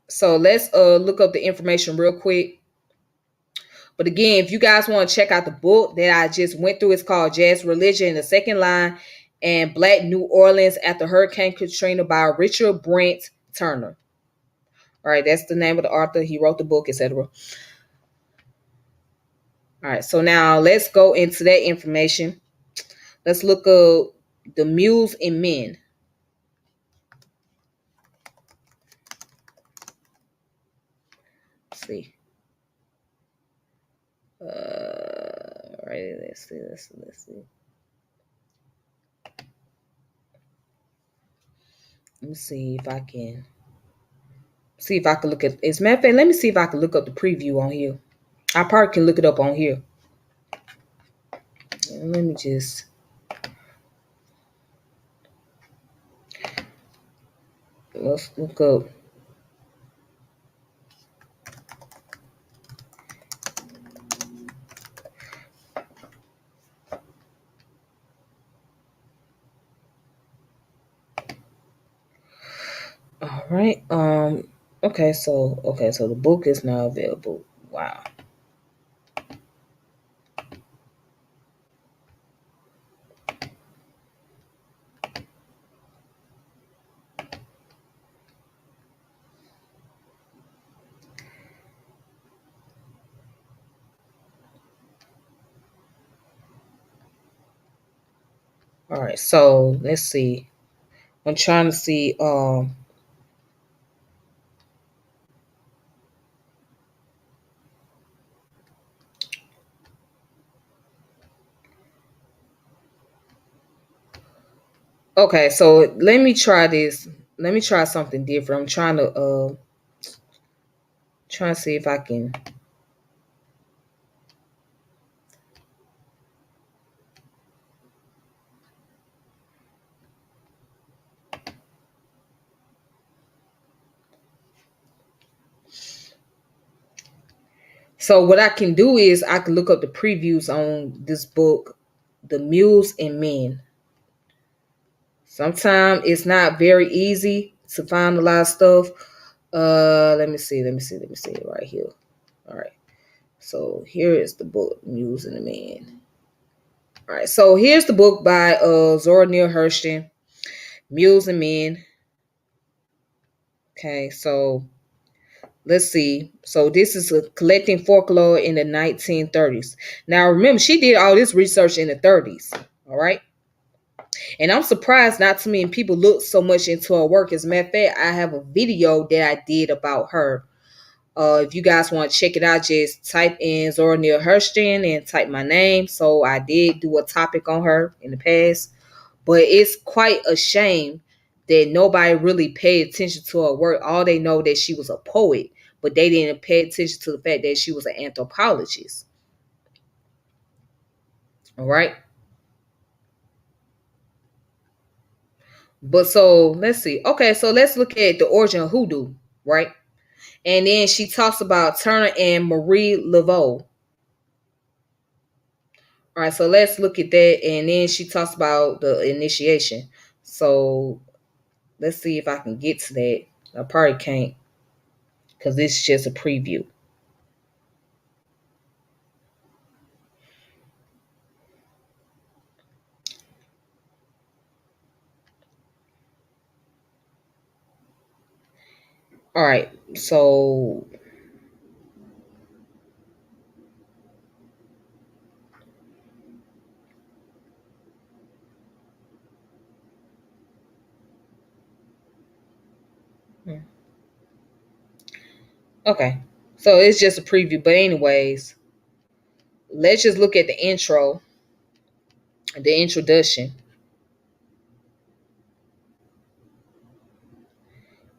Speaker 1: so let's look up the information real quick. But again, if you guys want to check out the book that I just went through, it's called Jazz Religion in the Second Line. and Black New Orleans After Hurricane Katrina by Richard Brent Turner. All right, that's the name of the author. He wrote the book, etc. All right, so now let's go into that information. Let's look up the Mules and Men. Let's see. All right, let's see. Let me see if I can look at. As a matter of fact, let me see if I can look up the preview on here. I probably can look it up on here. Let me just. Let's look up. All right. Okay. So the book is now available. Wow. All right. So let's see. I'm trying to see. Okay. So let me try this. Let me try something different. I'm trying to see if I can. So what I can do is I can look up the previews on this book, The Mules and Men. Sometimes it's not very easy to find a lot of stuff. Let me see it right here. All right. So here is the book, Mules and the Men. All right. So here's the book by Zora Neale Hurston, Mules and Men. Okay. So let's see. So this is a collecting folklore in the 1930s. Now remember, she did all this research in the 30s. All right. And I'm surprised not too many people look so much into her work. As a matter of fact, I have a video that I did about her. If you guys want to check it out, just type in Zora Neale Hurston and type my name. So I did do a topic on her in the past. But it's quite a shame that nobody really paid attention to her work. All they know that she was a poet, but they didn't pay attention to the fact that she was an anthropologist. All right. But so let's see. Okay, so let's look at the origin of hoodoo, right? And then she talks about Turner and Marie Laveau. All right, so let's look at that. And then she talks about the initiation. So let's see if I can get to that. I probably can't because this is just a preview. All right, so okay, so it's just a preview. But anyways, let's just look at the intro, the introduction.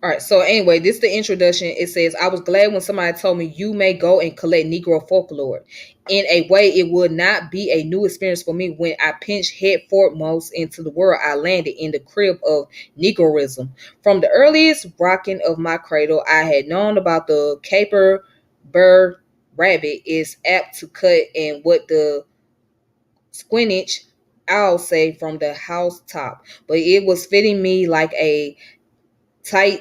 Speaker 1: All right, so anyway, this is the introduction. It says, I was glad when somebody told me you may go and collect Negro folklore. In a way, it would not be a new experience for me when I pinched head foremost into the world. I landed in the crib of Negroism. From the earliest rocking of my cradle, I had known about the caper bird rabbit is apt to cut and what the squinch owl say from the housetop. But it was fitting me like a tight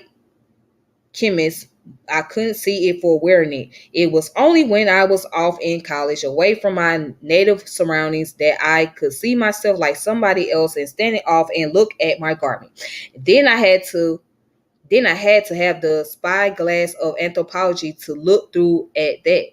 Speaker 1: chemist I couldn't see it for wearing it. It was only when I was off in college, away from my native surroundings, that I could see myself like somebody else and standing off and look at my garment. Then I had to then I had to have the spyglass of anthropology to look through at that.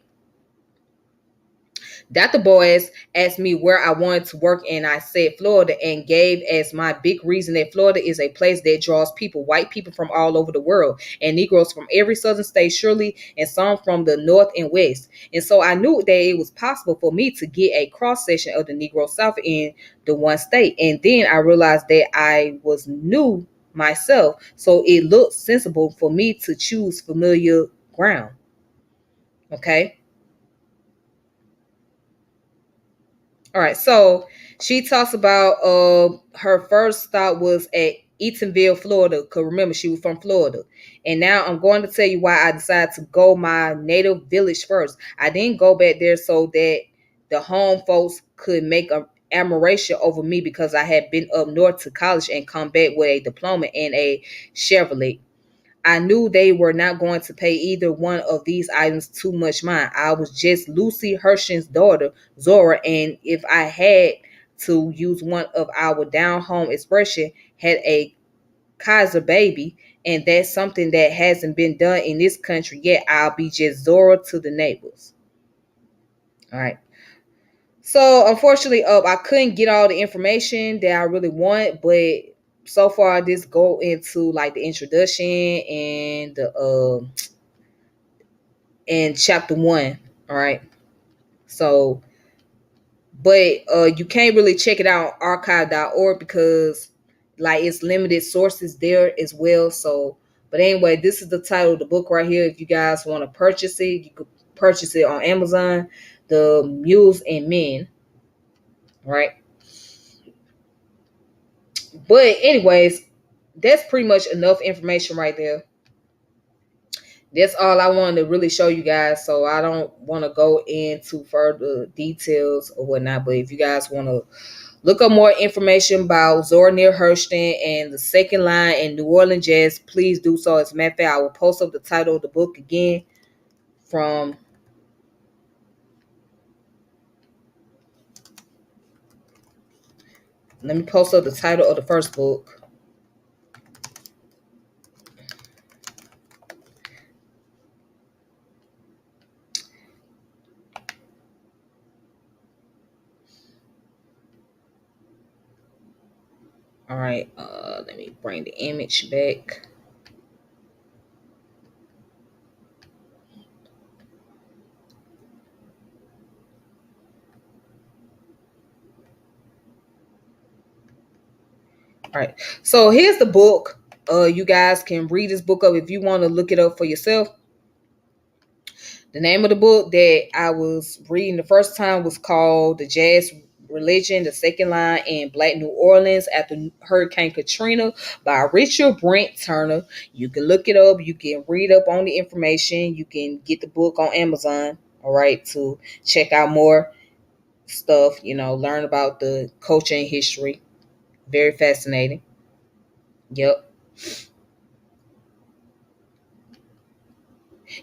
Speaker 1: Dr. Boyce asked me where I wanted to work, and I said Florida, and gave as my big reason that Florida is a place that draws people, white people from all over the world, and Negroes from every southern state, surely, and some from the north and west. And so I knew that it was possible for me to get a cross section of the Negro South in the one state. And then I realized that I was new myself, so it looked sensible for me to choose familiar ground. Okay. All right, so she talks about her first stop was at Eatonville, Florida. Cause remember she was from Florida, and now I'm going to tell you why I decided to go my native village first. I didn't go back there so that the home folks could make a admiration over me because I had been up north to college and come back with a diploma and a Chevrolet. I knew they were not going to pay either one of these items too much mind. I was just Lucy Hershen's daughter, Zora, and if I had to use one of our down home expression, had a Kaiser baby, and that's something that hasn't been done in this country yet, I'll be just Zora to the neighbors. All right. So unfortunately, I couldn't get all the information that I really want, but so far this go into like the introduction and the in chapter one. All right. So, but you can't really check it out on archive.org because like it's limited sources there as well. So, but anyway, this is the title of the book right here. If you guys want to purchase it, you could purchase it on Amazon. The Mules and Men. Right. But anyways, that's pretty much enough information right there. That's all I wanted to really show you guys. So I don't want to go into further details or whatnot. But if you guys want to look up more information about Zora Neale Hurston and the second line in New Orleans jazz, please do so. As a matter of fact, I will post up the title of the book again from let me post up the title of the first book. All right, let me bring the image back. All right, so here's the book. You guys can read this book up if you want to look it up for yourself. The name of the book that I was reading the first time was called The Jazz Religion, the Second Line in Black New Orleans After Hurricane Katrina by Richard Brent Turner. You can look it up. You can read up on the information. You can get the book on Amazon, all right, to check out more stuff, learn about the culture and history. Very fascinating. Yep.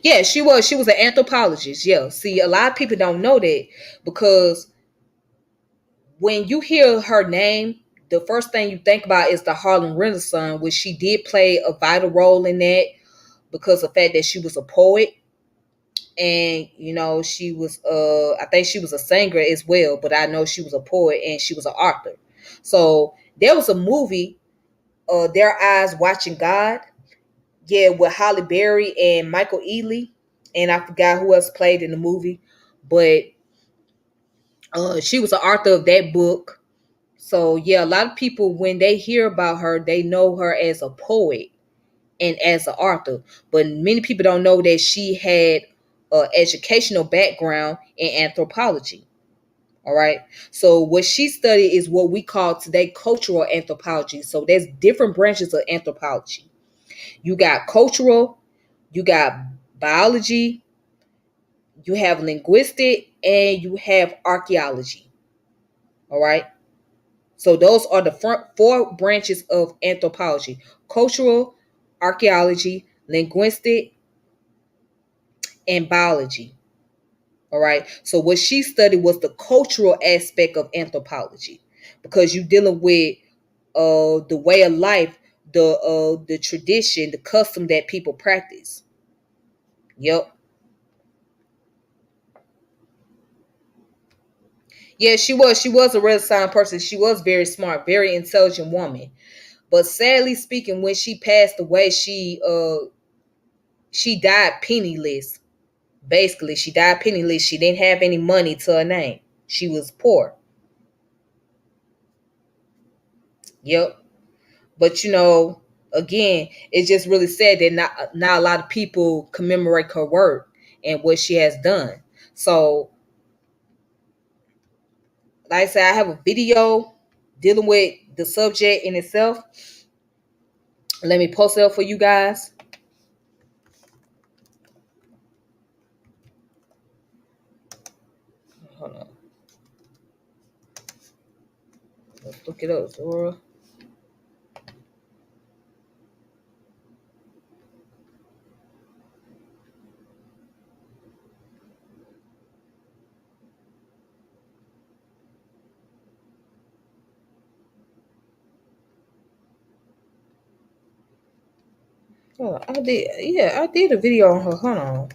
Speaker 1: Yeah, she was. She was an anthropologist. Yeah. See, a lot of people don't know that because when you hear her name, the first thing you think about is the Harlem Renaissance, which she did play a vital role in that because of the fact that she was a poet and she was I think she was a singer as well, but I know she was a poet and she was an author. So there was a movie, Their Eyes Watching God, yeah, with Halle Berry and Michael Ealy, and I forgot who else played in the movie, but she was an author of that book. So yeah, a lot of people when they hear about her, they know her as a poet and as an author. But many people don't know that she had an educational background in anthropology. All right. So what she studied is what we call today cultural anthropology. So there's different branches of anthropology. You got cultural, you got biology, you have linguistic, and you have archaeology. All right. So those are the front four branches of anthropology: cultural, archaeology, linguistic, and biology. All right. So what she studied was the cultural aspect of anthropology, because you're dealing with the way of life, the tradition, the custom that people practice. Yep. Yeah, she was a real person. She was very smart, very intelligent woman. But sadly speaking, when she passed away, she died penniless. Basically, she died penniless. She didn't have any money to her name. She was poor. Yep. But again, it's just really sad that not a lot of people commemorate her work and what she has done. So, like I said, I have a video dealing with the subject in itself. Let me post it up for you guys. Hold on. Let's look it up, Zora. Oh, I did. Yeah, I did a video on her. Hold on.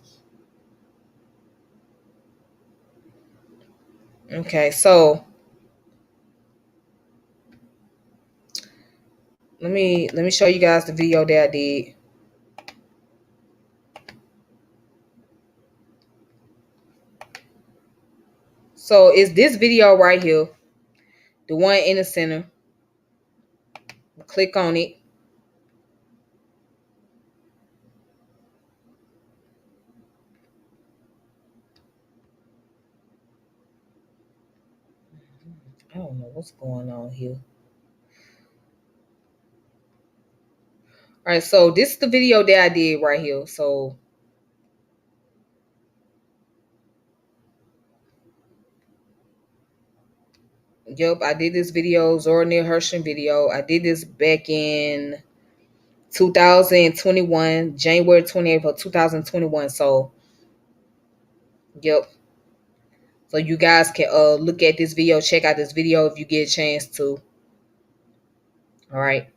Speaker 1: Okay, so let me show you guys the video that I did. So it's this video right here, the one in the center. Click on it. I don't know what's going on here. All right, so this is the video that I did right here. So, yep, I did this video, Zora Neale Hurston video. I did this back in 2021, January 28th of 2021. So, yep. So you guys can look at this video, check out this video if you get a chance to. All right.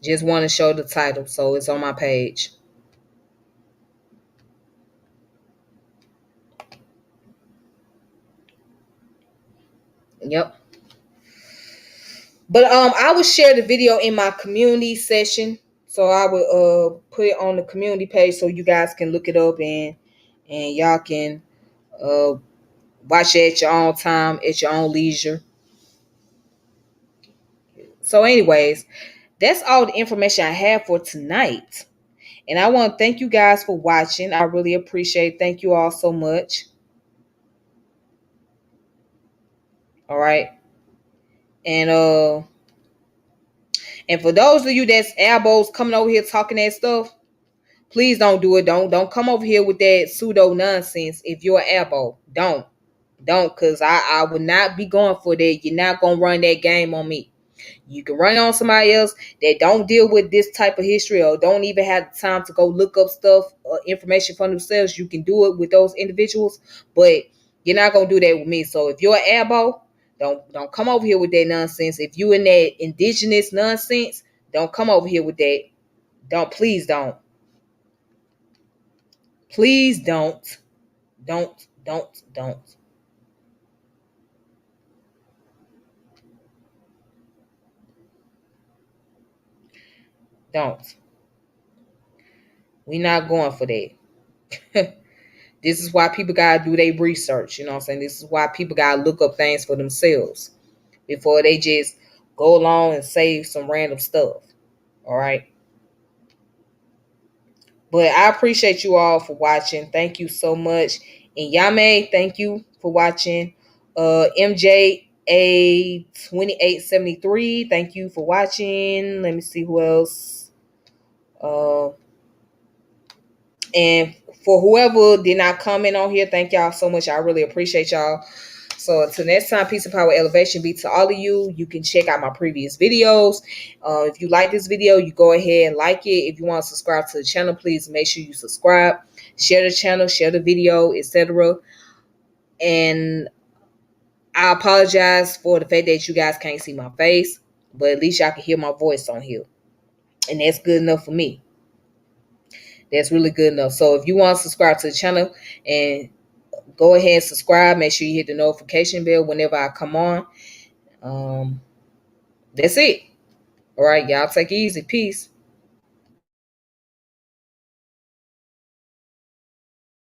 Speaker 1: Just want to show the title, so it's on my page. Yep. But I would share the video in my community session. So I would put it on the community page so you guys can look it up, and y'all can uh watch it at your own time, at your own leisure. So anyways, that's all the information I have for tonight. And I want to thank you guys for watching. I really appreciate it. Thank you all so much. All right. And and for those of you that's elbows coming over here talking that stuff, please don't do it. Don't come over here with that pseudo nonsense. If you're an elbow, don't, cause I would not be going for that. You're not gonna run that game on me. You can run on somebody else that don't deal with this type of history or don't even have the time to go look up stuff or information for themselves. You can do it with those individuals, but you're not gonna do that with me. So if you're an elbow, don't come over here with that nonsense. If you in that indigenous nonsense, don't come over here with that. Don't, please don't. Please don't. Don't. Don't. We not going for that. This is why people gotta do their research. You know what I'm saying? This is why people gotta look up things for themselves before they just go along and say some random stuff. All right. But I appreciate you all for watching. Thank you so much. And Yame, thank you for watching. MJA 2873, thank you for watching. Let me see who else. Uh and for whoever did not comment on here, thank y'all so much. I really appreciate y'all. So until next time, peace and power, elevation be to all of you. You can check out my previous videos. If you like this video, you go ahead and like it. If you want to subscribe to the channel, please make sure you subscribe, share the channel, share the video, etc. And I apologize for the fact that you guys can't see my face, but at least y'all can hear my voice on here. And that's good enough for me. That's really good enough. So if you want to subscribe to the channel, and go ahead and subscribe, make sure you hit the notification bell whenever I come on. That's it. All right, y'all take it easy. Peace.